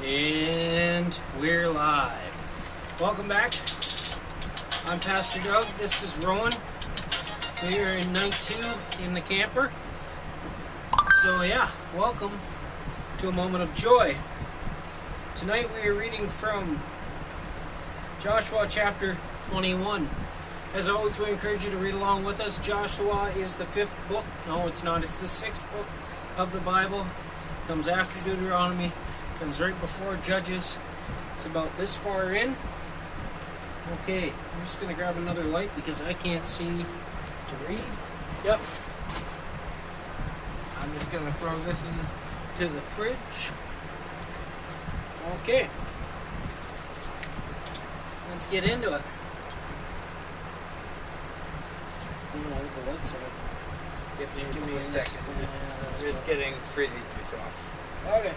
And we're live. Welcome back. I'm Pastor Doug. This is Rowan. We are in night 2 in the camper. So yeah, welcome to a moment of joy. Tonight we are reading from Joshua chapter 21. As always, we encourage you to read along with us. Joshua is the 5th book. No, it's not. It's the 6th book of the Bible. It comes after Deuteronomy. Comes right before Judges. It's about this far in. Okay, I'm just going to grab another light because I can't see to read. Yep. I'm just going to throw this into the fridge. Okay. Let's get into it. The lights are. Yep, just give me a second. I'm just getting frizzy juice off. Okay.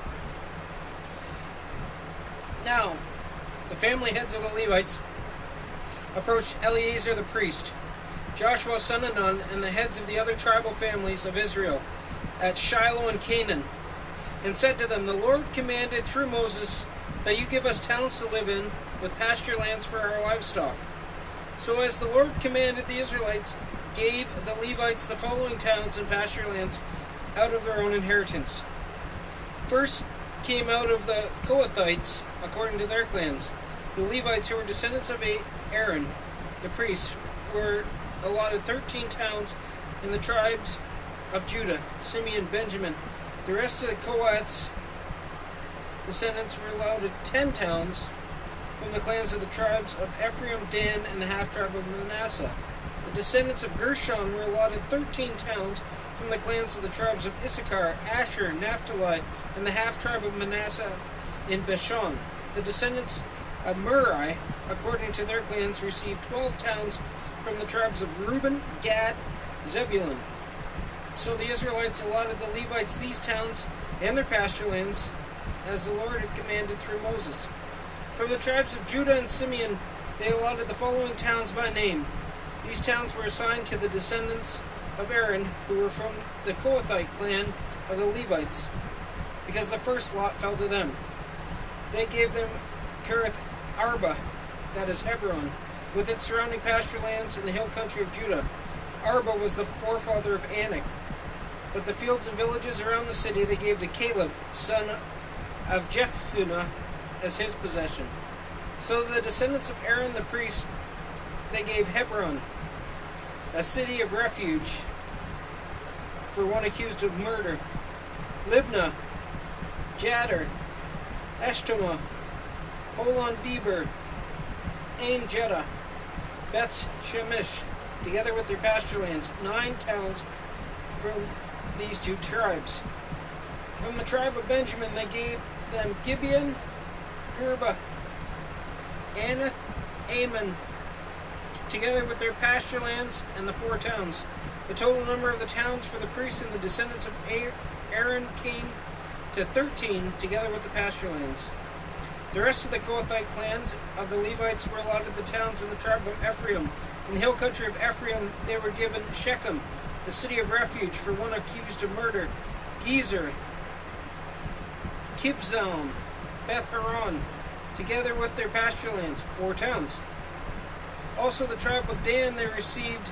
Now, the family heads of the Levites approached Eleazar the priest, Joshua son of Nun, and the heads of the other tribal families of Israel at Shiloh in Canaan, and said to them, "The Lord commanded through Moses that you give us towns to live in, with pasture lands for our livestock. So as the Lord commanded, the Israelites gave the Levites the following towns and pasture lands out of their own inheritance. First came out of the Kohathites, according to their clans. The Levites, who were descendants of Aaron, the priest, were allotted 13 towns in the tribes of Judah, Simeon, Benjamin. The rest of the Kohath's descendants were allotted 10 towns from the clans of the tribes of Ephraim, Dan, and the half-tribe of Manasseh. The descendants of Gershon were allotted 13 towns from the clans of the tribes of Issachar, Asher, Naphtali, and the half-tribe of Manasseh in Bashan. The descendants of Merari, according to their clans, received 12 towns from the tribes of Reuben, Gad, Zebulun. So the Israelites allotted the Levites these towns and their pasture lands, as the Lord had commanded through Moses. From the tribes of Judah and Simeon, they allotted the following towns by name. These towns were assigned to the descendants of Aaron, who were from the Kohathite clan of the Levites, because the first lot fell to them. They gave them Kiriath Arba, that is Hebron, with its surrounding pasture lands in the hill country of Judah. Arba was the forefather of Anak. But the fields and villages around the city they gave to Caleb, son of Jephunneh, as his possession. So the descendants of Aaron the priest, they gave Hebron, a city of refuge for one accused of murder, Libnah, Jadar, Eshtemoa, Holon Deber, Ain Jeddah, Beth Shemesh, together with their pasture lands, 9 towns from these 2 tribes. From the tribe of Benjamin they gave them Gibeon, Gerba, Anath, Ammon, together with their pasture lands and the 4 towns. The total number of the towns for the priests and the descendants of Aaron came to 13, together with the pasture lands. The rest of the Kohathite clans of the Levites were allotted the towns in the tribe of Ephraim. In the hill country of Ephraim they were given Shechem, the city of refuge for one accused of murder, Gezer, Kibzam, Beth Horon, together with their pasture lands, 4 towns. Also the tribe of Dan they received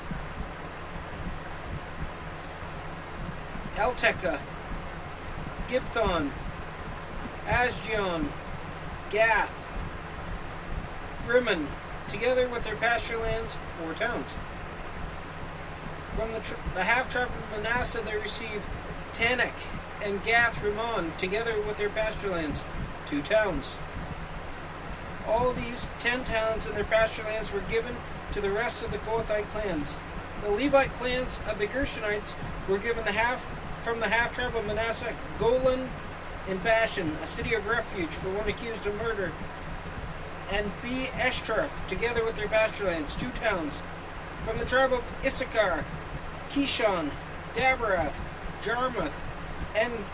Eltekeh, Gibthon, Asjon, Gath, Rimmon, together with their pasture lands, 4 towns. From the half-tribe of Manasseh they received Tanakh and Gath Rimmon, together with their pasture lands, 2 towns. All these 10 towns and their pasture lands were given to the rest of the Kohathite clans. The Levite clans of the Gershonites were given from the half-tribe of Manasseh, Golan and Bashan, a city of refuge for one accused of murder, and Be-Eshtra, together with their pasture lands, 2 towns. From the tribe of Issachar, Kishon, Daberath, Jarmuth, and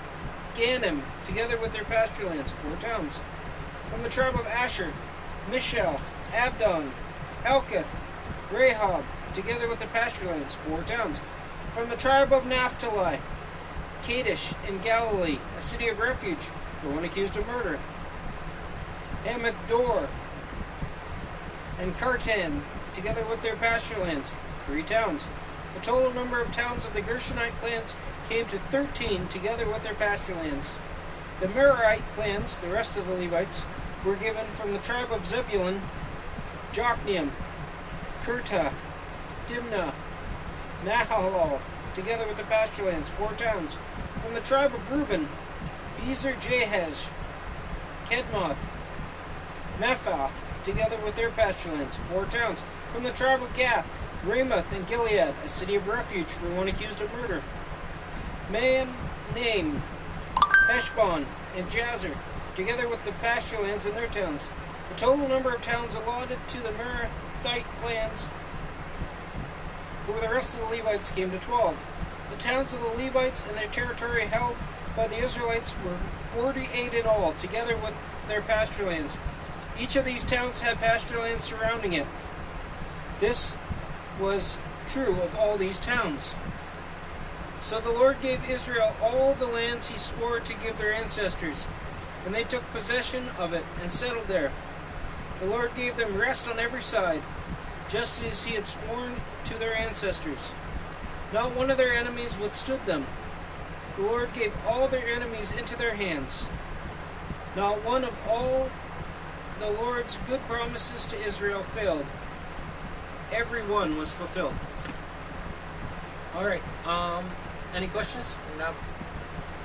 Ganim, together with their pasture lands, 4 towns. From the tribe of Asher, Mishal, Abdon, Helkath, Rehob, together with their pasture lands, 4 towns. From the tribe of Naphtali, Kadesh in Galilee, a city of refuge for one accused of murder. Hamath-dor, and Kartan, together with their pasture lands, 3 towns. The total number of towns of the Gershonite clans came to 13, together with their pasture lands. The Merarite clans, the rest of the Levites, were given from the tribe of Zebulun, Jokneam, Kirtah, Dimnah, Nahalal, together with the pasture lands, 4 towns. From the tribe of Reuben, Bezer Jahaz, Kedmoth, Mephath, together with their pasture lands, 4 towns. From the tribe of Gath, Ramoth and Gilead, a city of refuge for one accused of murder. Mahanaim, Heshbon, and Jazer, together with the pasture lands and their towns. The total number of towns allotted to the Merathite clans over the rest of the Levites came to 12. The towns of the Levites and their territory held by the Israelites were 48 in all, together with their pasture lands. Each of these towns had pasture lands surrounding it. This was true of all these towns. So the Lord gave Israel all the lands he swore to give their ancestors, and they took possession of it and settled there. The Lord gave them rest on every side, just as he had sworn to their ancestors. Not one of their enemies withstood them. The Lord gave all their enemies into their hands. Not one of all the Lord's good promises to Israel failed. Every one was fulfilled. Alright, any questions? No.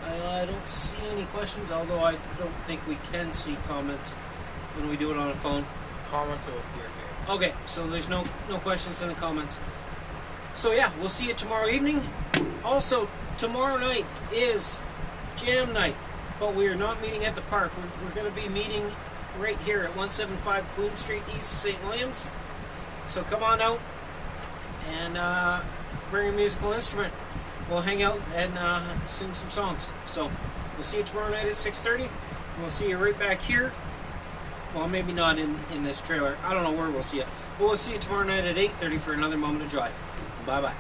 I don't see any questions, although I don't think we can see comments when we do it on a phone. Comments will appear here. Okay, so there's no questions in the comments. So yeah, we'll see you tomorrow evening. Also, tomorrow night is jam night, but we are not meeting at the park. We're going to be meeting right here at 175 Queen Street, East of St. Williams. So come on out and bring a musical instrument. We'll hang out and sing some songs. So we'll see you tomorrow night at 6:30. And we'll see you right back here. Well, maybe not in this trailer. I don't know where we'll see you. But we'll see you tomorrow night at 8:30 for another moment of joy. Bye-bye.